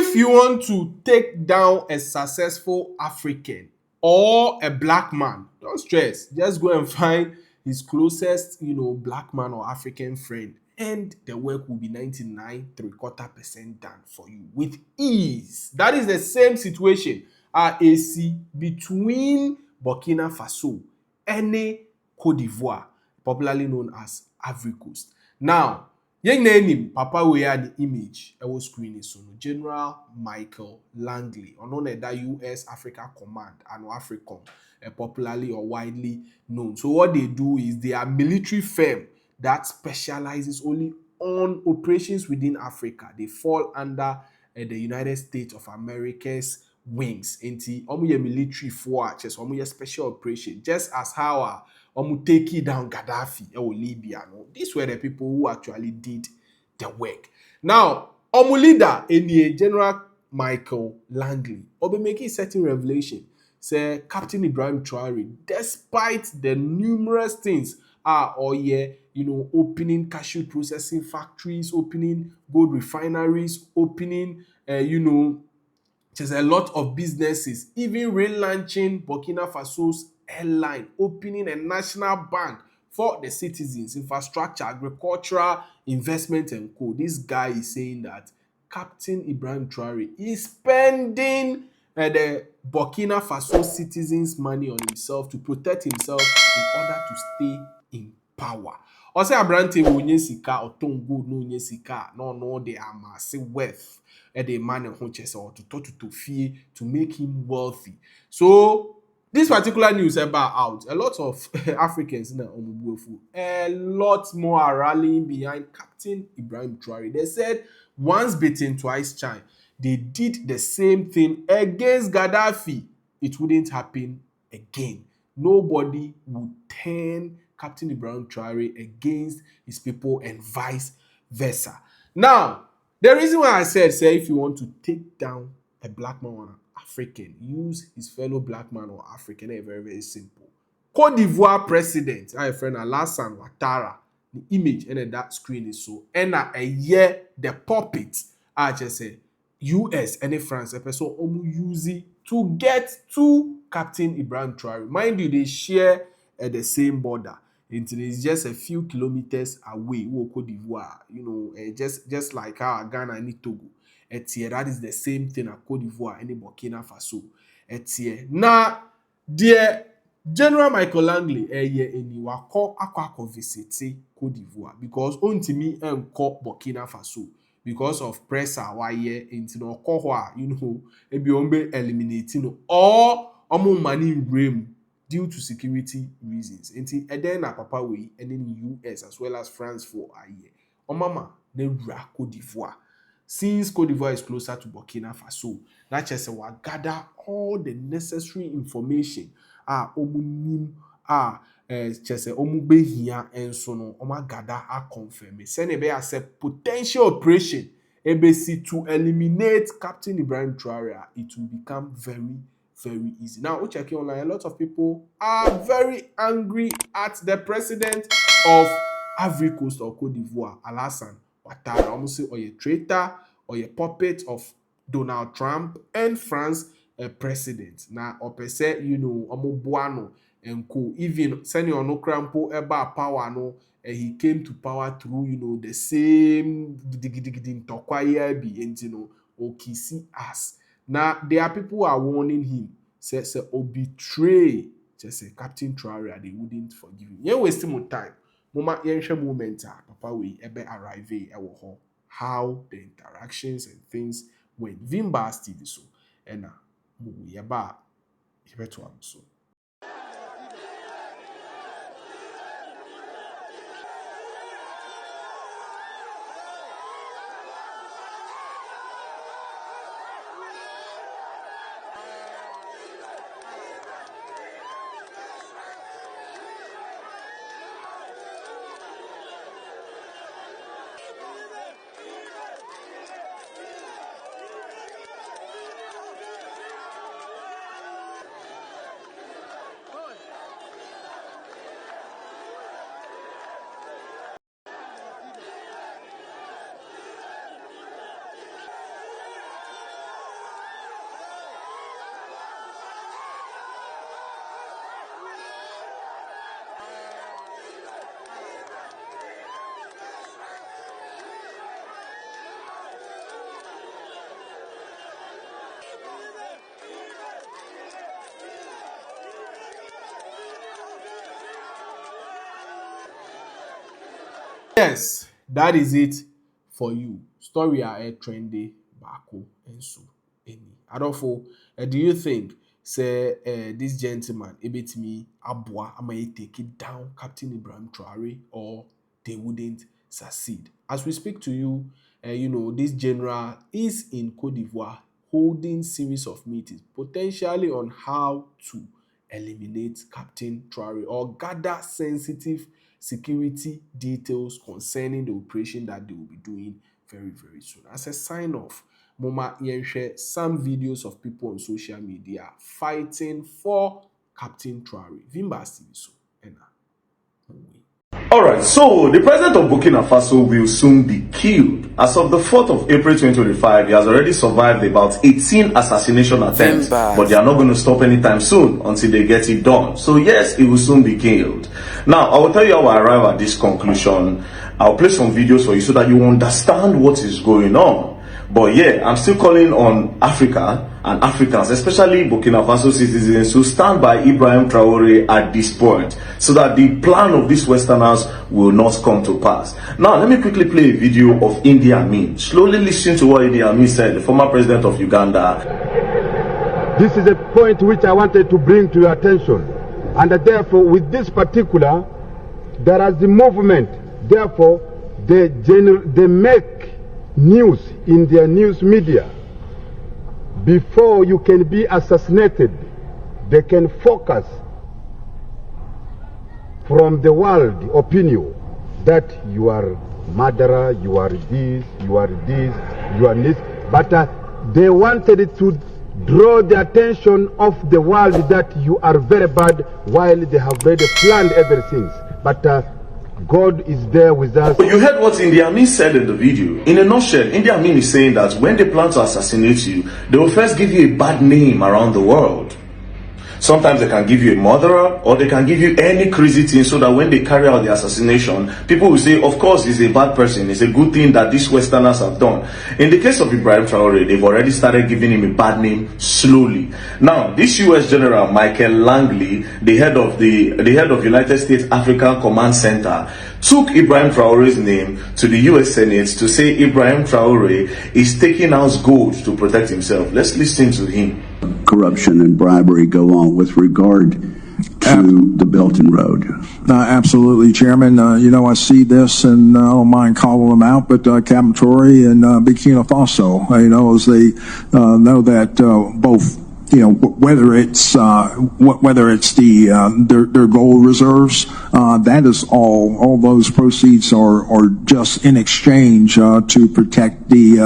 if you want to take down a successful African or a black man, don't stress. Just go and find his closest, black man or African friend, and the work will be 99.75% done for you with ease. That is the same situation AC between Burkina Faso and Cote d'Ivoire, popularly known as Ivory Coast. Now, yɛn nyinaa nim papa wei a the image ɛwɔ screen so no, General Michael Langley, ɔno na ɛda US Africa Command and AFRICOM, popularly or widely known. So what they do is they are military firm that specializes only on operations within Africa. They fall under the United States of America's wings. Nti ɔmo yɛ military foɔ a kyerɛ sɛ ɔmo yɛ special operation, just as how take down Gaddafi or Libya. No? These were the people who actually did the work. Now, leader in the General Michael Langley, be making certain revelation. Say Captain Ibrahim Traore, despite the numerous things opening cashew processing factories, opening gold refineries, opening there's a lot of businesses, even relaunching Burkina Faso's airline, opening a national bank for the citizens, infrastructure, agricultural, investment and co. This guy is saying that Captain Ibrahim Traore is spending the Burkina Faso citizens' money on himself to protect himself in order to stay in power. Ɔsɛ aberante wo nye sika ɔtɔn gold no nye sika no de amass wealth the man ho kyerɛ sɛ ɔtotɔ fie to make him wealthy. So this particular news about out, a lot of Africans na omubuofu, a lot more are rallying behind Captain Ibrahim Traore. They said once bitten, twice shy. They did the same thing against Gaddafi. It wouldn't happen again. Nobody would turn Captain Ibrahim Traore against his people and vice versa. Now, the reason why I said, say, if you want to take down a black man or an African, use his fellow black man or African, very, very simple. Cote d'Ivoire president, my friend Alassane Ouattara, the image and that screen is so, and a year the puppets, I just say, US and France, a person use it to get to Captain Ibrahim Traore. Mind you, they share the same border. It is just a few kilometers away, Cote d'Ivoire, just like how Ghana and Togo. That is the same thing at Cote d'Ivoire and Burkina Faso. Now, dear General Michael Langley, akwa visit Cote d'Ivoire because ontimi enko Burkina Faso because of pressure why into no kohwa, ebi ombe eliminating or omo money in due to security reasons. And then papa we and in US as well as France for a year. Omama nebra Cote d'Ivoire. Since Cote d'Ivoire is closer to Burkina Faso, that just we gather all the necessary information. Omunim just omube here and so no gather confirm. Send as a potential operation to eliminate Captain Ibrahim Traore. It will become very, very easy. Now, check online. A lot of people are very angry at the president of Ivory Coast or Cote d'Ivoire, Alassane Ouattara. Almost say, or a traitor or a puppet of Donald Trump and France president. Now, or per se, omo buano and co. Even senior no crampo eba power no. He came to power through, the same tokwaye bi, okisi us. Now, there are people who are warning him, say, betray, just say, Captain Traore, they wouldn't forgive him. You waste more time. Moma, moment, papa, we ebe arrive, how the interactions and things went. Vimba TV so, and we eba, to am so. Yes, that is it for you. Story are trendy bako and so any. Adolfo, do you think say this gentleman ebetimi abwa ama take it down Captain Ibrahim Traore, or they wouldn't succeed? As we speak to you, this general is in Cote d'Ivoire holding series of meetings potentially on how to eliminate Captain Traore or gather sensitive security details concerning the operation that they will be doing very, very soon. As a sign off, Moma Yenhwe some videos of people on social media fighting for Captain Traore. Vimba Siviso. Alright, so the president of Burkina Faso will soon be killed. As of the 4th of April 2025, he has already survived about 18 assassination attempts, but they are not going to stop anytime soon until they get it done. So yes, he will soon be killed. Now, I will tell you how I arrive at this conclusion. I'll play some videos for you so that you understand what is going on. But yeah, I'm still calling on Africa and Africans, especially Burkina Faso citizens, to stand by Ibrahim Traore at this point so that the plan of these Westerners will not come to pass. Now, let me quickly play a video of Idi Amin. Slowly listen to what Idi Amin said, the former president of Uganda. This is a point which I wanted to bring to your attention. And therefore, with this particular, there is the movement. Therefore, they make news in their news media. Before you can be assassinated, they can focus from the world opinion that you are murderer, you are this, you are this, you are this. But they wanted to draw the attention of the world that you are very bad, while they have already planned everything. But God is there with us. You heard what Idi Amin said in the video. In a nutshell, Idi Amin is saying that when they plan to assassinate you, they will first give you a bad name around the world. Sometimes they can give you a murderer, or they can give you any crazy thing so that when they carry out the assassination, people will say, of course, he's a bad person. It's a good thing that these Westerners have done. In the case of Ibrahim Traore, they've already started giving him a bad name slowly. Now, this US General Michael Langley, the head of United States African Command Center, took Ibrahim Traore's name to the US Senate to say Ibrahim Traore is taking out gold to protect himself. Let's listen to him. Corruption and bribery go on with regard to the Belt and Road. Absolutely, Chairman. I see this, and I don't mind calling them out, but Captain Traore and Burkina Faso, as they know that both, whether it's their gold reserves, that is all those proceeds are just in exchange to protect the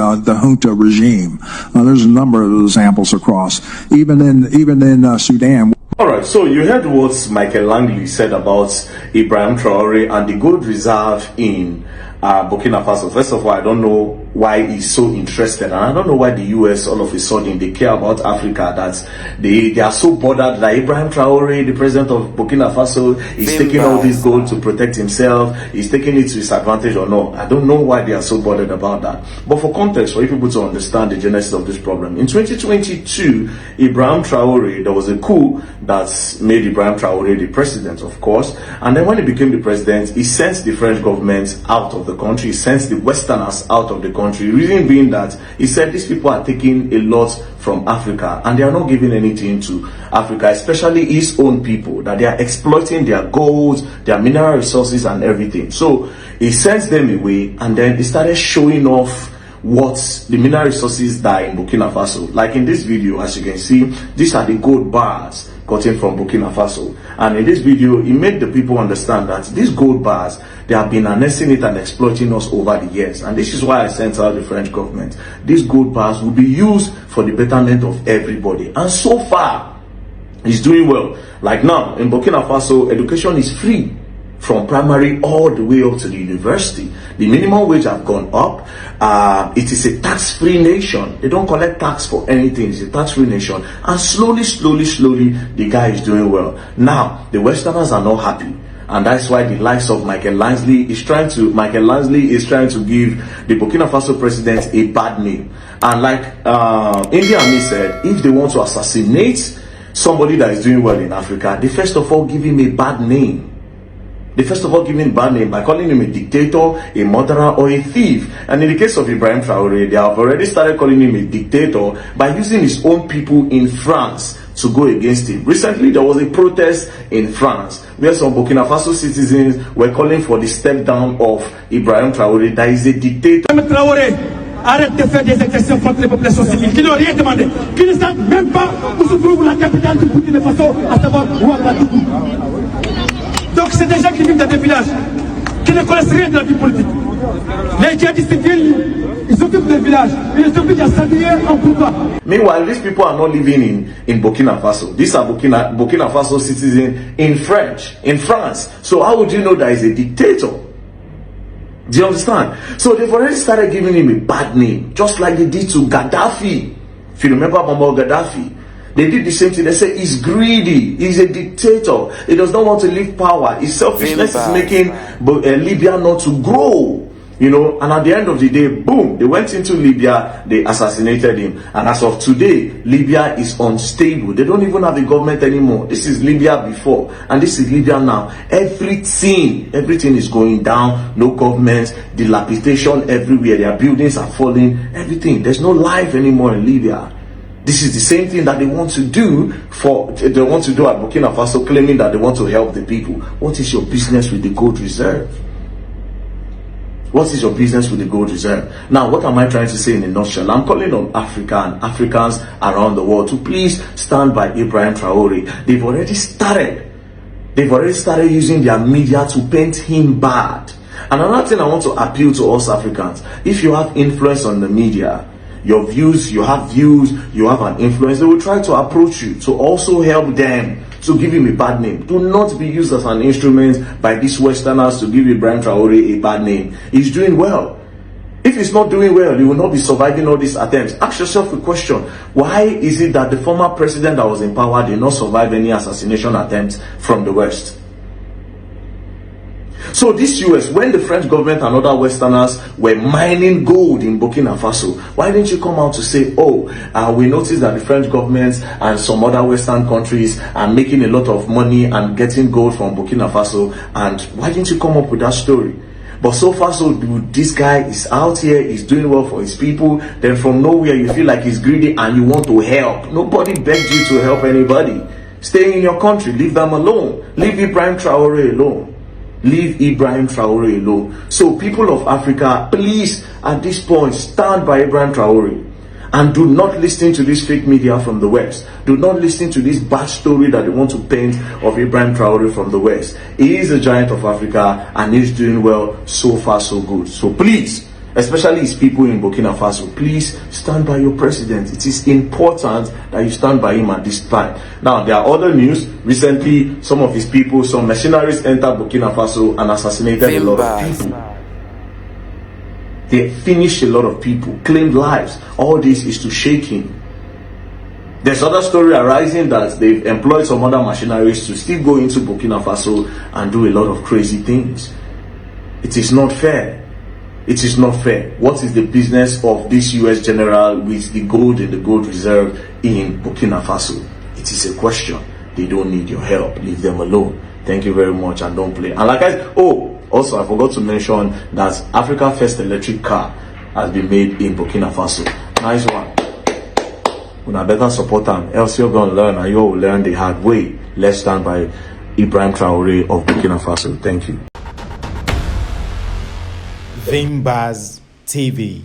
junta regime. There's a number of examples across, even in Sudan. All right, so you heard what Michael Langley said about Ibrahim Traore and the gold reserve in Burkina Faso. First of all, I don't know why he's so interested, and I don't know why the US all of a sudden they care about Africa, that they are so bothered that Ibrahim Traore, the president of Burkina Faso, is taking all this gold to protect himself, he's taking it to his advantage or no. I don't know why they are so bothered about that. But for context, for you people to understand the genesis of this problem, in 2022, Ibrahim Traore, there was a coup that made Ibrahim Traore the president, of course, and then when he became the president, he sent the French government out of the country, he sent the Westerners out of the country. Reason being that he said these people are taking a lot from Africa and they are not giving anything to Africa, especially his own people, that they are exploiting their gold, their mineral resources and everything. So he sent them away, and then he started showing off what the mineral resources that are in Burkina Faso. Like in this video, as you can see, these are the gold bars gotten from Burkina Faso. And in this video, he made the people understand that these gold bars, they have been harnessing it and exploiting us over the years. And this is why I sent out the French government. These gold bars will be used for the betterment of everybody. And so far, it's doing well. Like now, in Burkina Faso, education is free from primary all the way up to the university. The minimum wage have gone up. It is a tax-free nation. They don't collect tax for anything. It's a tax-free nation. And slowly, the guy is doing well. Now, the Westerners are not happy. And that's why the likes of Michael Langley is trying to give the Burkina Faso president a bad name. And like Idi Amin said, if they want to assassinate somebody that is doing well in Africa, they first of all give him a bad name. They first of all give him a bad name by calling him a dictator, a murderer, or a thief. And in the case of Ibrahim Traore, they have already started calling him a dictator by using his own people in France to go against him. Recently, there was a protest in France where some Burkina Faso citizens were calling for the step down of Ibrahim Traore, that is a dictator. Traoré, arrête de faire des exactions contre les populations civiles qui n'ont rien demandé, qui ne savent même pas où se trouve la capitale du Burkina Faso, à savoir Ouagadougou. Donc c'est des gens qui vivent dans des villages, qui ne connaissent rien de la vie politique. Les djihadistes viennent, ils s'occupent des villages, ils s'occupent de s'habiller en pouvoir. Meanwhile, these people are not living in Burkina Faso. These are Burkina Faso citizens in France. So how would you know that he's a dictator? Do you understand? So they've already started giving him a bad name, just like they did to Gaddafi. If you remember Muammar Gaddafi, they did the same thing. They say he's greedy, he's a dictator, he does not want to leave power, his selfishness is making Libya not to grow. You know, and at the end of the day, boom, they went into Libya, they assassinated him. And as of today, Libya is unstable. They don't even have a government anymore. This is Libya before, and this is Libya now. Everything is going down. No government, dilapidation everywhere. Their buildings are falling, everything. There's no life anymore in Libya. This is the same thing that they want to do at Burkina Faso, claiming that they want to help the people. What is your business with the gold reserve? What is your business with the gold reserve? Now, what am I trying to say in a nutshell? I'm calling on Africa and Africans around the world to please stand by Ibrahim Traore. They've already started using their media to paint him bad. And another thing I want to appeal to us Africans, if you have influence on the media, you have an influence, they will try to approach you to also help them to give him a bad name. Do not be used as an instrument by these Westerners to give Ibrahim Traore a bad name. He's doing well. If he's not doing well, he will not be surviving all these attempts. Ask yourself a question. Why is it that the former president that was in power did not survive any assassination attempts from the West? So this US, when the French government and other Westerners were mining gold in Burkina Faso, why didn't you come out to say, we noticed that the French government and some other Western countries are making a lot of money and getting gold from Burkina Faso, and why didn't you come up with that story? But so far so good, this guy is out here, he's doing well for his people, then from nowhere you feel like he's greedy and you want to help. Nobody begged you to help anybody. Stay in your country, leave them alone. Leave Ibrahim Traore alone. Leave Ibrahim Traore alone. So people of Africa, please at this point stand by Ibrahim Traore and do not listen to this fake media from the West. Do not listen to this bad story that they want to paint of Ibrahim Traore from the West. He is a giant of Africa and he's doing well. So far so good. So please, especially his people in Burkina Faso, please stand by your president. It is important that you stand by him at this time. Now, there are other news. Recently, some of his people, some mercenaries entered Burkina Faso and assassinated a lot of people. They finished a lot of people, claimed lives. All this is to shake him. There's other story arising that they've employed some other mercenaries to still go into Burkina Faso and do a lot of crazy things. It is not fair. It is not fair. What is the business of this US general with the gold in the gold reserve in Burkina Faso? It is a question. They don't need your help. Leave them alone. Thank you very much and don't play. And like also I forgot to mention that Africa's first electric car has been made in Burkina Faso. Nice one. Una better support them, else you're gonna learn and you will learn the hard way. Let's stand by Ibrahim Traore of Burkina Faso. Thank you. Betrăys TV.